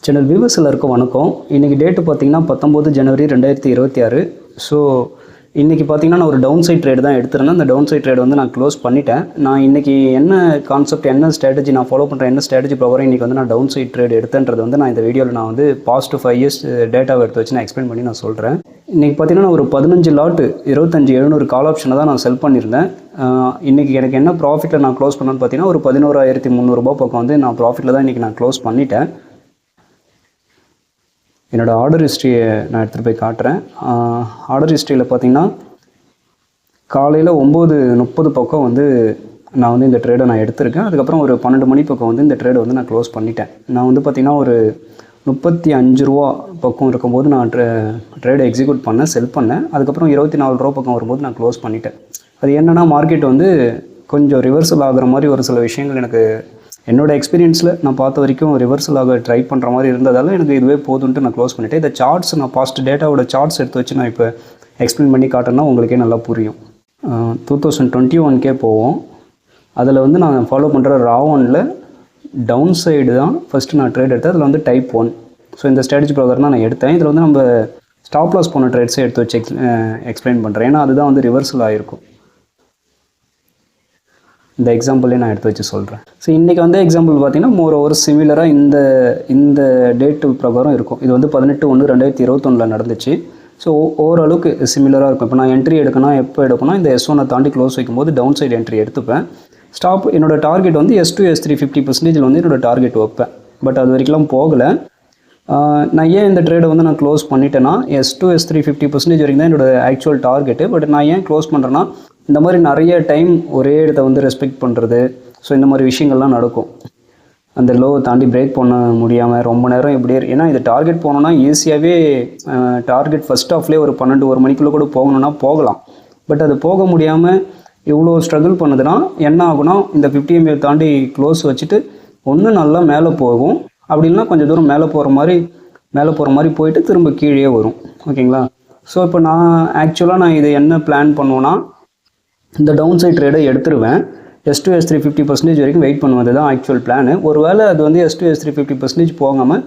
Channel viewers எல்லாருக்கும் வணக்கம். இன்றைக்கி டேட்டு பார்த்தீங்கன்னா 19 ஜனவரி 2026. ஸோ இன்றைக்கி பார்த்தீங்கன்னா நான் ஒரு டவுன் சைட் ட்ரேடு தான் எடுத்திருந்தேன். அந்த டவுன் சைட் ட்ரேடு வந்து நான் க்ளோஸ் பண்ணிட்டேன். நான் இன்றைக்கி என்ன கான்செப்ட், என்ன ஸ்ட்ராட்டஜி நான் ஃபாலோ பண்ணுறேன், என்ன ஸ்ட்ராட்டஜி ப்ரொவரம் இன்றைக்கி வந்து நான் டவுன் சைட் ட்ரேடு எடுத்தேன்றது வந்து நான் இந்த வீடியோவில் நான் வந்து பாஸ்ட் 5 இயர்ஸ் டேட்டாவை எடுத்து வச்சு நான் எக்ஸ்பிளைன் பண்ணி நான் சொல்கிறேன். இன்றைக்கி பார்த்தீங்கன்னா ஒரு 15 லாட்டு 25,700 கால் ஆப்ஷனை தான் நான் செல் பண்ணியிருந்தேன். இன்றைக்கி எனக்கு என்ன ப்ராஃபிட்டில் நான் க்ளோஸ் பண்ணேன்னு பார்த்தீங்கன்னா ஒரு 11,300 பக்கம் வந்து நான் ப்ராஃபிட்டில் தான் இன்றைக்கி நான் க்ளோஸ் பண்ணிட்டேன். என்னோடய ஆர்டர் ஹிஸ்ட்ரியை நான் எடுத்துகிட்டு போய் காட்டுறேன். ஆர்டர் ஹிஸ்ட்ரியில் பார்த்தீங்கன்னா காலையில் 9:30 பக்கம் வந்து நான் வந்து இந்த ட்ரேடை நான் எடுத்திருக்கேன். அதுக்கப்புறம் ஒரு 12 மணி பக்கம் வந்து இந்த ட்ரேடை வந்து நான் க்ளோஸ் பண்ணிட்டேன். நான் வந்து பார்த்திங்கன்னா ஒரு 35 ரூபா பக்கம் இருக்கும்போது நான் ட்ரேடை எக்ஸிக்யூட் பண்ணேன், செல் பண்ணேன். அதுக்கப்புறம் 24 ரூபா பக்கம் வரும்போது நான் க்ளோஸ் பண்ணிட்டேன். அது என்னென்னா மார்க்கெட் வந்து கொஞ்சம் ரிவர்சல் ஆகிற மாதிரி ஒரு சில விஷயங்கள் எனக்கு என்னோடய எக்ஸ்பீரியன்ஸில் நான் பார்த்த வரைக்கும் ரிவர்சல் ஆக ட்ரை பண்ணுற மாதிரி இருந்ததால் எனக்கு இதுவே போதுன்ட்டு நான் க்ளோஸ் பண்ணிவிட்டேன். இந்த சார்ட்ஸ் நான் பாஸ்ட் டேட்டாவோட சார்ட்ஸ் எடுத்து வச்சு நான் இப்போ எக்ஸ்பிளைன் பண்ணி காட்டினா உங்களுக்கே நல்லா புரியும். 2021 போவோம். அதில் வந்து நான் ஃபாலோ பண்ணுற ராவனில் டவுன் சைடு தான் ஃபஸ்ட்டு நான் ட்ரேட் எடுத்தேன். அதில் வந்து டைப் 1. ஸோ இந்த ஸ்ட்ராட்டஜி ப்ரோக்கர் தான் நான் எடுத்தேன். இதில் வந்து நம்ம ஸ்டாப் லாஸ் போன ட்ரேட்ஸை எடுத்து வச்சு எக்ஸ்பிளைன் பண்ணுறேன். ஏன்னா அதுதான் வந்து ரிவர்சல் ஆகிருக்கும். இந்த எக்ஸாம்பிளே நான் எடுத்து வச்சு சொல்கிறேன். ஸோ இன்றைக்கி வந்து எக்ஸாம்பிள் பார்த்தீங்கன்னா ஒரு சிமிலராக இந்த டேட்டு பிரகாரம் இருக்கும். இது வந்து 18/1/2021 நடந்துச்சு. ஸோ ஓரளவுக்கு சிமிலராக இருக்கும். இப்போ நான் என்ட்ரி எடுக்கணும், எப்போ எடுக்கணும், இந்த S1 தாண்டி க்ளோஸ் வைக்கும்போது டவுன் சைடு என்ட்ரி எடுத்துப்பேன். ஸ்டாப் என்னோடய டார்கெட் வந்து S2 S3 50% வந்து என்னோடய டார்கெட் வைப்பேன். பட் அது வரைக்கும் போகலை. நான் ஏன் இந்த ட்ரேடை வந்து நான் க்ளோஸ் பண்ணிட்டேன்னா S2 S3 50% வரைக்கும் தான் என்னோடய ஆக்சுவல் டார்கெட்டு. பட் நான் ஏன் க்ளோஸ் பண்ணுறேன்னா இந்த மாதிரி நிறைய டைம் ஒரே இடத்த வந்து ரெஸ்பெக்ட் பண்ணுறது, ஸோ இந்த மாதிரி விஷயங்கள்லாம் நடக்கும். அந்த லோவை தாண்டி பிரேக் பண்ண முடியாமல் ரொம்ப நேரம் எப்படியே ஏன்னா இது டார்கெட் போனோன்னா ஈஸியாகவே டார்கெட் ஃபஸ்ட் ஆஃப்லேயே ஒரு 12-1 மணிக்குள்ளே கூட போகணுன்னா போகலாம். பட் அது போக முடியாமல் இவ்வளோ ஸ்ட்ரகிள் பண்ணுதுன்னா என்ன ஆகுனா இந்த 50 MA தாண்டி க்ளோஸ் வச்சுட்டு ஒன்று நல்லா மேலே போகும், அப்படி இல்லைனா கொஞ்சம் தூரம் மேலே போகிற மாதிரி போயிட்டு திரும்ப கீழே வரும். ஓகேங்களா? ஸோ இப்போ நான் ஆக்சுவலாக இது என்ன பிளான் பண்ணுவேன்னா இந்த டவுன் சைட் ட்ரேடை எடுத்துருவேன். S2 S3 50% வரைக்கும் வெயிட் பண்ணுவது தான் ஆக்சுவல் பிளானு. ஒரு வேளை அது வந்து S2 S3 50% போகாமல்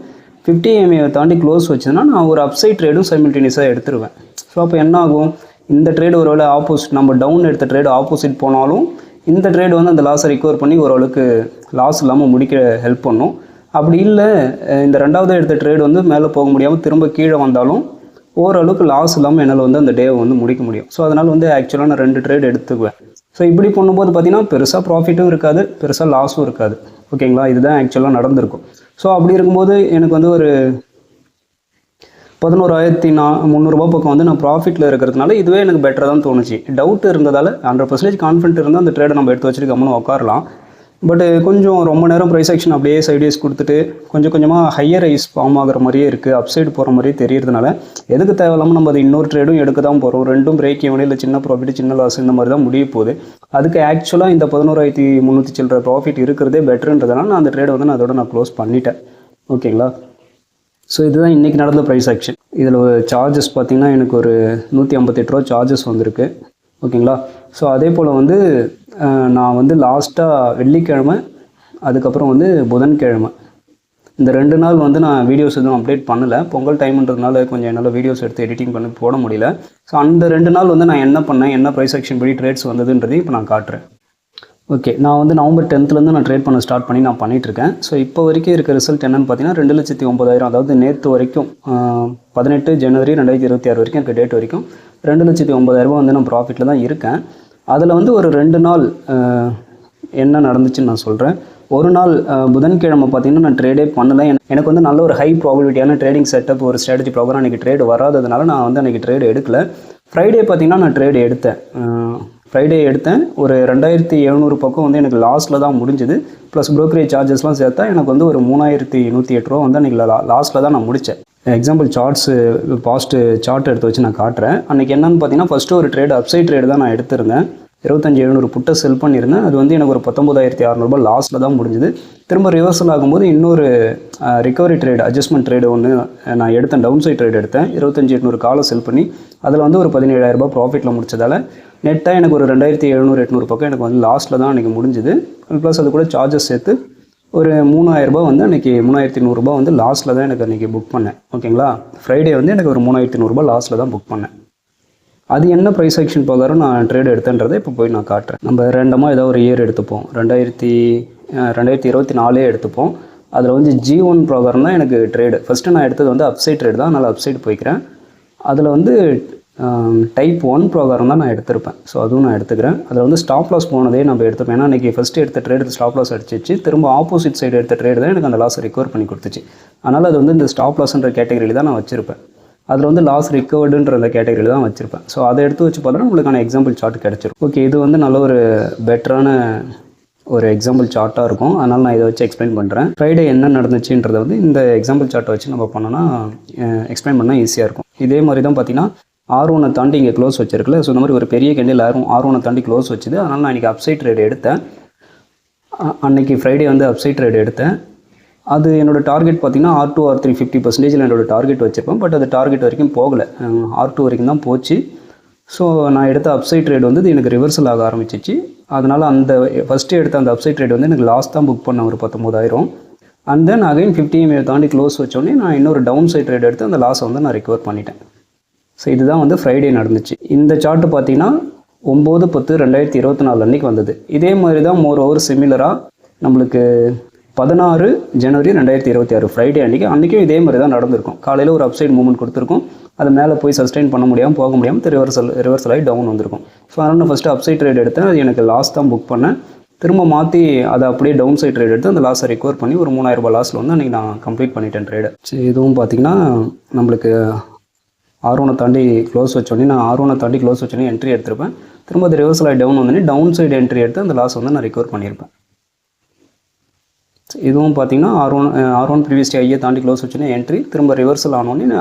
50 MA தாண்டி க்ளோஸ் வச்சுன்னா நான் ஒரு அப்சைட் ட்ரேடும் சைமில்டேனியஸாக எடுத்துருவேன். ஸோ அப்போ என்ன ஆகும், இந்த ட்ரேடு ஒரு வேளை ஆப்போசிட், நம்ம டவுன் எடுத்த ட்ரேடு ஆப்போசிட் போனாலும் இந்த ட்ரேடு வந்து அந்த லாஸை ரிகவர் பண்ணி ஓரளவுக்கு லாஸ் இல்லாமல் முடிக்க ஹெல்ப் பண்ணும். அப்படி இல்லை இந்த ரெண்டாவது எடுத்த ட்ரேடு வந்து மேலே போக முடியாமல் திரும்ப கீழே வந்தாலும் ஓரளவுக்கு லாஸ் இல்லாமல் என்னால் வந்து அந்த டேவை வந்து முடிக்க முடியும். ஸோ அதனால் வந்து ஆக்சுவலாக நான் 2 ட்ரேட் எடுத்துக்குவேன். ஸோ இப்படி பண்ணும்போது பார்த்தீங்கன்னா பெருசாக ப்ராஃபிட்டும் இருக்காது, பெருசாக லாஸும் இருக்காது. ஓகேங்களா? இதுதான் ஆக்சுவலாக நடந்திருக்கும். ஸோ அப்படி இருக்கும்போது எனக்கு வந்து ஒரு 11,300 பக்கம் வந்து நான் ப்ராஃபிட்டில் இருக்கிறதுனால இதுவே எனக்கு பெட்டராக தான் தோணுச்சு. டவுட் இருந்ததால் 100% கான்ஃபிடென்ட் இருந்தால் அந்த ட்ரேடை நம்ம எடுத்து வச்சுட்டு கம்மனு உட்காரலாம். பட் கொஞ்சம் ரொம்ப நேரம் ப்ரைஸ் ஆக்ஷன் அப்படியே சைட்வேஸ் கொடுத்துட்டு கொஞ்சம் கொஞ்சமாக ஹையர் ஐஸ் ஃபார்ம் ஆகிற மாதிரியே இருக்குது, அப்சைடு போகிற மாதிரியே தெரியறதுனால எதுக்கு தேவையில்லாமல் நம்ம அது இன்னொரு ட்ரேடும் எடுக்க தான் போகிறோம். ரெண்டும் பிரேக் ஈவன் இல்லை சின்ன ப்ராஃபிட் சின்ன லாஸ் இந்த மாதிரி தான் முடிய போகுது. அதுக்கு ஆக்சுவலாக இந்த 11,300 சில்லற ப்ராஃபிட் இருக்கிறதே பெட்டருன்றதுனால நான் அந்த ட்ரேடை வந்து அதோட நான் க்ளோஸ் பண்ணிட்டேன். ஓகேங்களா? ஸோ இதுதான் இன்றைக்கி நடந்த ப்ரைஸ் ஆக்ஷன். இதில் சார்ஜஸ் பார்த்திங்கன்னா எனக்கு ஒரு 158 ரூபா சார்ஜஸ் வந்திருக்கு. ஓகேங்களா? ஸோ அதே போல் வந்து நான் வந்து லாஸ்ட்டாக வெள்ளிக்கிழமை அதுக்கப்புறம் வந்து புதன்கிழமை இந்த 2 நாள் வந்து நான் வீடியோஸ் எதுவும் அப்டேட் பண்ணலை. பொங்கல் டைம்ன்றதுனால கொஞ்சம் என்னால் வீடியோஸ் எடுத்து எடிட்டிங் பண்ணி போட முடியல. ஸோ அந்த 2 நாள் வந்து நான் என்ன பண்ணேன், என்ன ப்ரைஸ் ஆக்ஷன் படி ட்ரேட்ஸ் வந்ததுன்றதையும் இப்போ நான் காட்டுறேன். ஓகே, நான் வந்து நவம்பர் 10th நான் ட்ரேட் பண்ண ஸ்டார்ட் பண்ணி நான் பண்ணிகிட்ருக்கேன். ஸோ இப்போ வரைக்கும் இருக்க ரிசல்ட் என்னென்னு பார்த்தீங்கன்னா 2,09,000, அதாவது நேற்று வரைக்கும் 18 ஜனவரி 2026 வரைக்கும் இருக்க டேட் வரைக்கும் 2,09,000 வந்து நான் ப்ராஃபிட்டில் தான் இருக்கேன். அதில் வந்து ஒரு 2 நாள் என்ன நடந்துச்சுன்னு நான் சொல்கிறேன். ஒரு நாள் புதன்கிழமை பார்த்தீங்கன்னா நான் ட்ரேடே பண்ணலை. எனக்கு வந்து நல்ல ஒரு ஹை ப்ராபபிலிட்டியான ட்ரேடிங் செட்டப், ஒரு ஸ்ட்ராட்டஜி ப்ரோக்ராம் அன்றைக்கி ட்ரேடு வராததுனால நான் வந்து அன்றைக்கி ட்ரேடு எடுக்கலை. ஃப்ரைடே பார்த்தீங்கன்னா நான் ட்ரேடு எடுத்தேன். ஒரு 2,700 பக்கம் வந்து எனக்கு லாஸில் தான் முடிஞ்சுது. ப்ளஸ் ப்ரோக்கரேஜ் சார்ஜஸ்லாம் சேர்த்தா எனக்கு வந்து ஒரு 3,108 ரூபா வந்து அன்றைக்கி லாஸில் தான் நான் முடித்தேன். எக்ஸாம்பிள் பாஸ்ட்டு சார்ட் எடுத்து வச்சு நான் காட்டுறேன். அன்றைக்கி என்னென்னு பார்த்தீங்கன்னா ஃபஸ்ட்டு ஒரு ட்ரேடு அப்சைட் ட்ரேடு தான் நான் எடுத்திருந்தேன். 25,700 புட்டை செல் பண்ணியிருந்தேன். அது வந்து எனக்கு ஒரு 19,600 லாஸில் தான் முடிஞ்சுது. திரும்ப ரிவர்சல் ஆகும்போது இன்னொரு ரிகவரி ட்ரேடு, அட்ஜஸ்ட்மெண்ட் ட்ரேடு ஒன்று நான் எடுத்தேன். டவுன் சைட் ட்ரேடு எடுத்தேன். 25,800 காலை செல் பண்ணி அதில் வந்து ஒரு 17,000 ப்ராஃபிட்டில் முடிச்சதால் நெட்டாக எனக்கு ஒரு 2,700-800 பக்கம் எனக்கு வந்து லாஸ்ட்டில் தான் அன்றைக்கி முடிஞ்சுது. ப்ளஸ் அது கூட சார்ஜஸ் சேர்த்து ஒரு 3000 ரூபாய் வந்து அன்றைக்கி 3100 ரூபாய் வந்து லாஸ்ட்டில் தான் எனக்கு அன்றைக்கி புக் பண்ணேன். ஓகேங்களா, ஃப்ரைடே வந்து எனக்கு ஒரு 3100 ரூபாய் லாஸ்ட்டில் தான் புக் பண்ணேன். அது என்ன ப்ரைஸ் ஆக்ஷன் பிரகாரம் நான் ட்ரேட் எடுத்தேன்றதை இப்போ போய் நான் காட்டுறேன். நம்ம ரேண்டமாக ஏதோ ஒரு இயர் எடுத்துப்போம், 2024 எடுத்துப்போம். அதில் வந்து G1 ப்ரோக்ராம் தான் எனக்கு ட்ரேடு. ஃபஸ்ட்டு நான் எடுத்தது வந்து அப்சைட் ட்ரேட் தான், அதனால் அப்சைட் போய்க்கிறேன். அதில் வந்து டைப் 1 ப்ரோக்ராம் தான் நான் எடுத்திருப்பேன். ஸோ அதுவும் நான் எடுத்துக்கிறேன். அதில் வந்து ஸ்டாப் லாஸ் போனதே நம்ம எடுத்துப்பேன். ஏன்னா இன்றைக்கி ஃபஸ்ட்டு எடுத்த ட்ரேடு ஸ்டாப் லாஸ் அடிச்சிச்சு, திரும்ப ஆப்போசிட் சைடு எடுத்த ட்ரேடு தான் எனக்கு அந்த லாஸை ரிகவர் பண்ணி கொடுத்துச்சு. அதனால் அது வந்து இந்த ஸ்டாப் லாஸ்ன்ற கேட்டகரியில் தான் நான் வச்சுருப்பேன். அதில் வந்து லாஸ் ரிகவர்டுன்ற அந்த கேட்டகரியில் தான் வச்சுருப்பேன். ஸோ அதை எடுத்து வச்சு பார்த்தோன்னா உங்களுக்கான எக்ஸாம்பிள் சார்ட் கிடச்சிரும். ஓகே, இது வந்து நல்ல ஒரு பெட்டரான ஒரு எக்ஸாம்பிள் சார்ட்டாக இருக்கும். அதனால் நான் இதை வச்சு எக்ஸ்பிளைன் பண்ணுறேன். ஃப்ரைடே என்ன நடந்துச்சுன்றதை வந்து இந்த எக்ஸாம்பிள் சார்ட்டை வச்சு நம்ம பண்ணோன்னா எக்ஸ்பிளைன் பண்ணால் ஈஸியாக இருக்கும். இதே மாதிரி தான் பார்த்தீங்கன்னா R1 தாண்டி இங்கே க்ளோஸ் வச்சிருக்குல்ல. ஸோ இந்த மாதிரி ஒரு பெரிய கேண்டில் R1 தாண்டி க்ளோஸ் வச்சுது. அதனால் நான் இன்றைக்கி அப்சைட் ட்ரேட் எடுத்தேன். அன்றைக்கி ஃப்ரைடே வந்து அப்சைட் ட்ரேட் எடுத்தேன். அது என்னோடய டார்கெட் பார்த்திங்கன்னா R2 R3 50% என்னோடய டார்கெட் வச்சுருப்பேன். பட் அது டார்கெட் வரைக்கும் போகலை, R2 வரைக்கும் தான் போச்சு. ஸோ நான் எடுத்த அப்சைட் ட்ரேட் வந்து எனக்கு ரிவர்சல் ஆக ஆரம்பிச்சிச்சு. அதனால் அந்த ஃபஸ்ட்டு எடுத்த அந்த அப்சைட் ட்ரேட் வந்து எனக்கு லாஸ் தான் புக் பண்ண ஒரு 19,000. அண்ட் தென் அகைன் 50 MA தாண்டி க்ளோஸ் வச்சோடனே நான் இன்னொரு டவுன் சைட் ட்ரேட் எடுத்து அந்த லாஸை வந்து நான் ரிகவர் பண்ணிட்டேன். ஸோ இதுதான் வந்து ஃப்ரைடே நடந்துச்சு. இந்த சார்ட்டு பார்த்திங்கன்னா 9/10/2024 அன்றைக்கி வந்தது. இதே மாதிரி தான் மோர் ஓவர் சிமிலராக நம்மளுக்கு 16 ஜனவரி 2026 ஃப்ரைடே அன்றைக்கும் இதே மாதிரி தான் நடந்திருக்கும். காலையில் ஒரு அப்சைட் மூவ்மெண்ட் கொடுத்துருக்கும், அது மேலே போய் சஸ்டெயின் பண்ண முடியாமல் போக முடியாமல் ரிவர்சல் ஆகி டவுன் வந்திருக்கும். ஸோ அதனால் நான் ஃபஸ்ட்டு அப்சைட் ட்ரேட் எடுத்தேன். அது எனக்கு லாஸ் தான் புக் பண்ணேன். திரும்ப மாற்றி அதை அப்படியே டவுன் சைட் ட்ரேட் எடுத்து அந்த லாஸை ரிகவர் பண்ணி ஒரு 3000 ரூபாய் லாஸில் வந்து அன்றைக்கி நான் கம்ப்ளீட் பண்ணிட்டேன் ட்ரேடு. சரி, இதுவும் பார்த்திங்கன்னா நம்மளுக்கு R1 தாண்டி க்ளோஸ் வச்சோடனே நான் R1 தாண்டி க்ளோஸ் வச்சோடனே என்ட்ரி எடுத்திருப்பேன். திரும்ப அது ரிவர்சல் ஆகி டவுன் வந்தோடனே டவுன் சைடு என்ட்ரி எடுத்து அந்த லாஸ் வந்து நான் ரிகவர் பண்ணியிருப்பேன். இதுவும் பார்த்திங்கன்னா R1 ப்ரீவியஸ் ஐயை தாண்டி க்ளோஸ் வச்சோன்னே என்ட்ரி, திரும்ப ரிவர்சல் ஆனோடனே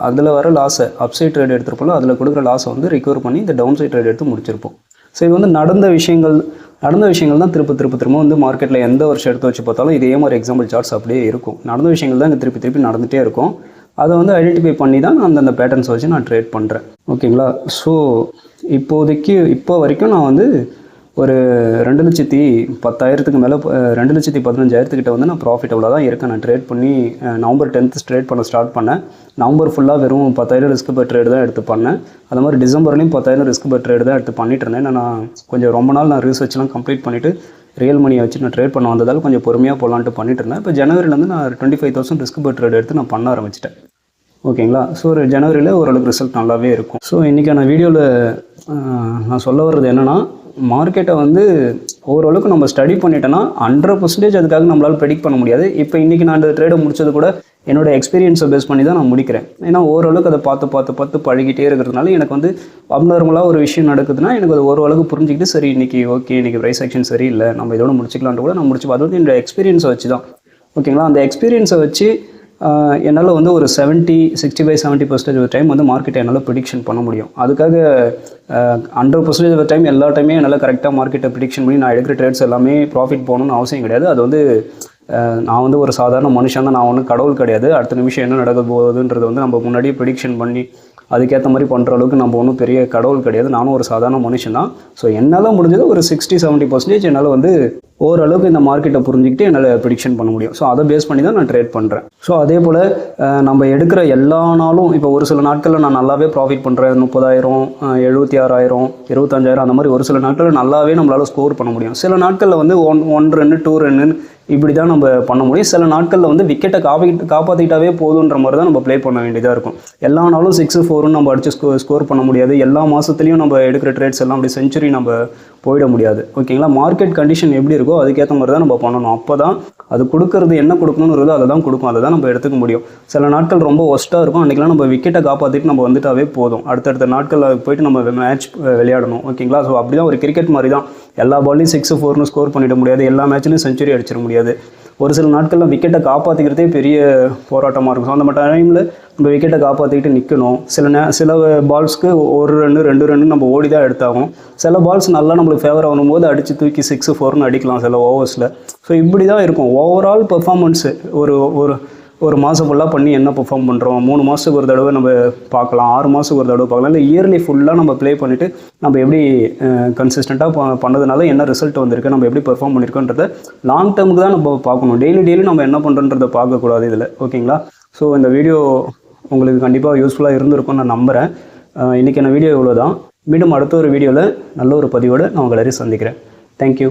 அதில் வர லாஸை அப்சைட் ட்ரேட் எடுத்துருப்போம், அதில் கொடுக்குற லாஸை வந்து ரிகவர் பண்ணி இந்த டவுன் சைட் ட்ரேட் எடுத்து முடிச்சிருப்போம். ஸோ இது வந்து நடந்த விஷயங்கள் தான் திரும்ப வந்து மார்க்கெட்டில் எந்த வருஷம் எடுத்து வச்சு பார்த்தாலும் இதே மாதிரி எக்ஸாம்பிள் சார்ட்ஸ் அப்படியே இருக்கும். நடந்த விஷயங்கள் தான் இங்கே திருப்பி நடந்துகிட்டே இருக்கும். அதை வந்து ஐடென்டிஃபை பண்ணி தான் நான் அந்த பேட்டர்ன்ஸ் வச்சு நான் ட்ரேட் பண்ணுறேன். ஓகேங்களா, ஸோ இப்போ வரைக்கும் நான் வந்து ஒரு 2,10,000 மேலே 2,15,000 வந்து நான் ப்ராஃபிட்டபுளாக தான் இருக்கேன். நான் ட்ரேட் பண்ணி நவம்பர் 10th ட்ரேட் பண்ண ஸ்டார்ட் பண்ணேன். நவம்பர் ஃபுல்லாக வெறும் 10,000 ரிஸ்க் பர் ட்ரேடு தான் எடுத்து பண்ணேன். அது மாதிரி டிசம்பர்லேயும் 10,000 ரிஸ்க் பர் ட்ரேடு தான் எடுத்து பண்ணிட்டு இருந்தேன். நான் கொஞ்சம் ரொம்ப நாள் நான் ரிசர்ச்லாம் கம்ப்ளீட் பண்ணிவிட்டு ரியல் மணியை வச்சு நான் ட்ரேட் பண்ண வந்ததால் கொஞ்சம் பொறுமையாக போகலான்ட்டு பண்ணிட்டு இருந்தேன். இப்போ ஜனவரிலேருந்து நான் 25,000 ரிஸ்க் பர் ட்ரேட் எடுத்து நான் பண்ண ஆரம்பிச்சிட்டேன். ஓகேங்களா, ஸோ ஒரு ஜனவரியில் ஓரளவுக்கு ரிசல்ட் நல்லாவே இருக்கும். ஸோ இன்றைக்கான வீடியோவில் நான் சொல்ல வர்றது என்னென்னா, மார்க்கெட்டை வந்து ஓரளவுக்கு நம்ம ஸ்டடி பண்ணிட்டோன்னா 100% அதுக்காக நம்மளால் ப்ரெடிக்ட் பண்ண முடியாது. இப்போ இன்றைக்கி நான் அந்த ட்ரேடை முடிச்சது கூட என்னோடய எக்ஸ்பீரியன்ஸை பேஸ் பண்ணி தான் நான் முடிக்கிறேன். ஏன்னா ஓரளவுக்கு அதை பார்த்து பழகிட்டே இருக்கிறதுனால எனக்கு வந்து அப்நார்மலாக ஒரு விஷயம் நடக்குதுன்னா எனக்கு அது ஓரளவுக்கு புரிஞ்சுக்கிட்டு சரி இன்றைக்கி ப்ரைஸ் ஆக்ஷன் சரியில்லை, நம்ம இதோட முடிச்சிக்கலான்ட்டு கூட நான் முடிச்சு அது வந்து என்னோடய எக்ஸ்பீரியன்ஸை வச்சு தான். ஓகேங்களா, அந்த எக்ஸ்பீரியன்ஸை வச்சு என்னால் வந்து ஒரு 65-70% டைம் வந்து மார்க்கெட்டை என்னால் ப்ரிடிக்ஷன் பண்ண முடியும். அதுக்காக 100% டைம் எல்லா டைமே என்னால் கரெக்டாக மார்க்கெட்டை ப்ரிடிக்ஷன் பண்ணி நான் எடுக்கிற ட்ரேட்ஸ் எல்லாமே ப்ராஃபிட் போகணுன்னு அவசியம் கிடையாது. அது வந்து நான் வந்து ஒரு சாதாரண மனுஷன் தான், நான் ஒன்றும் கடவுள் கிடையாது. அடுத்த நிமிஷம் என்ன நடக்க போகுதுன்றது வந்து நம்ம முன்னாடியே ப்ரிடிக்ஷன் பண்ணி அதுக்கேற்ற மாதிரி பண்ணுற அளவுக்கு நம்ம ஒன்றும் பெரிய கடவுள் கிடையாது. நானும் ஒரு சாதாரண மனுஷன் தான். ஸோ என்னால் முடிஞ்சது ஒரு 60-70% என்னால் வந்து ஓரளவுக்கு இந்த மார்க்கெட்டை புரிஞ்சுக்கிட்டு என்னால் ப்ரிடிக்ஷன் பண்ண முடியும். ஸோ அதை பேஸ் பண்ணி தான் நான் ட்ரேட் பண்ணுறேன். ஸோ அதே போல் நம்ம எடுக்கிற எல்லா நாளும் இப்போ ஒரு சில நாட்களில் நான் நல்லாவே ப்ராஃபிட் பண்ணுறேன். 30,000, 76,000, 25,000 அந்த மாதிரி ஒரு சில நாட்களில் நல்லாவே நம்மளால் ஸ்கோர் பண்ண முடியும். சில நாட்களில் வந்து 1 ரன்னு 2 ரன்னு இப்படி தான் நம்ம பண்ண முடியும். சில நாட்களில் வந்து விக்கெட்டை காப்பாற்றிக்கிட்டாவே போதுன்ற மாதிரி தான் நம்ம ப்ளே பண்ண வேண்டியதாக இருக்கும். எல்லா நாளும் 6-4 நம்ம அடித்து ஸ்கோர் பண்ண முடியாது. எல்லா மாதத்துலேயும் நம்ம எடுக்கிற ட்ரேட்ஸ் எல்லாம் அப்படி செஞ்சுரி நம்ம போயிட முடியாது. ஓகேங்களா, மார்க்கெட் கண்டிஷன் எப்படி இருக்கோ அதுக்கேற்ற மாதிரி தான் நம்ம பண்ணணும். அப்போ தான் அது கொடுக்கறது என்ன கொடுக்கணும்னு இருக்கோ அதை தான் கொடுக்கும், அதை தான் நம்ம எடுத்துக்க முடியும். சில நாட்கள் ரொம்ப ஒஸ்ட்டாக இருக்கும், அன்றைக்கெலாம் நம்ம விக்கெட்டை காப்பாற்றிட்டு நம்ம வந்துட்டாவே போதும். அடுத்தடுத்த நாட்களில் போயிட்டு நம்ம மேட்ச் விளையாடணும். ஓகேங்களா, ஸோ அப்படி தான் ஒரு கிரிக்கெட் மாதிரி தான். எல்லா பால்லையும் 6-4 ஸ்கோர் பண்ணிட முடியாது, எல்லா மேட்ச்லையும் செஞ்சுரி அடிச்சிட முடியாது. ஒரு சில நாட்களில் விக்கெட்டை காப்பாற்றிக்கிறதே பெரிய போராட்டமாக இருக்கும். ஸோ அந்த மாதிரி டைமில் நம்ம விக்கெட்டை காப்பாற்றிக்கிட்டு நிற்கணும். சில பால்ஸ்க்கு 1 ரன்னு 2 ரன்னு நம்ம ஓடி தான் எடுத்தாகும். சில பால்ஸ் நல்லா நம்மளுக்கு ஃபேவர் ஆகும்போது அடித்து தூக்கி 6-4 அடிக்கலாம் சில ஓவர்ஸில். ஸோ இப்படி தான் இருக்கும் ஓவரால் பெர்ஃபார்மன்ஸு. ஒரு ஒரு மாதம் ஃபுல்லாக பண்ணி என்ன பெர்ஃபார்ம் பண்ணுறோம், 3 மாதத்துக்கு ஒரு தடவை நம்ம பார்க்கலாம், 6 மாதத்துக்கு ஒரு தடவை பார்க்கலாம், இல்லை இயர்லி ஃபுல்லாக நம்ம ப்ளே பண்ணிவிட்டு நம்ம எப்படி கன்சிஸ்டண்ட்டாக பண்ணதுனால என்ன ரிசல்ட் வந்திருக்கு, நம்ம எப்படி பெர்ஃபார்ம் பண்ணியிருக்கோன்றத லாங் டேர்முக்கு தான் நம்ம பார்க்கணும். டெய்லி நம்ம என்ன பண்ணுறோன்றதை பார்க்கக்கூடாது இதில். ஓகேங்களா? ஸோ இந்த வீடியோ உங்களுக்கு கண்டிப்பாக யூஸ்ஃபுல்லாக இருந்திருக்கும்னு நான் நம்புகிறேன். இன்றைக்கான வீடியோ இவ்வளோ தான். மீண்டும் அடுத்த ஒரு வீடியோவில் நல்ல ஒரு பதிவோடு நான் உங்களை சந்திக்கிறேன். தேங்க்யூ.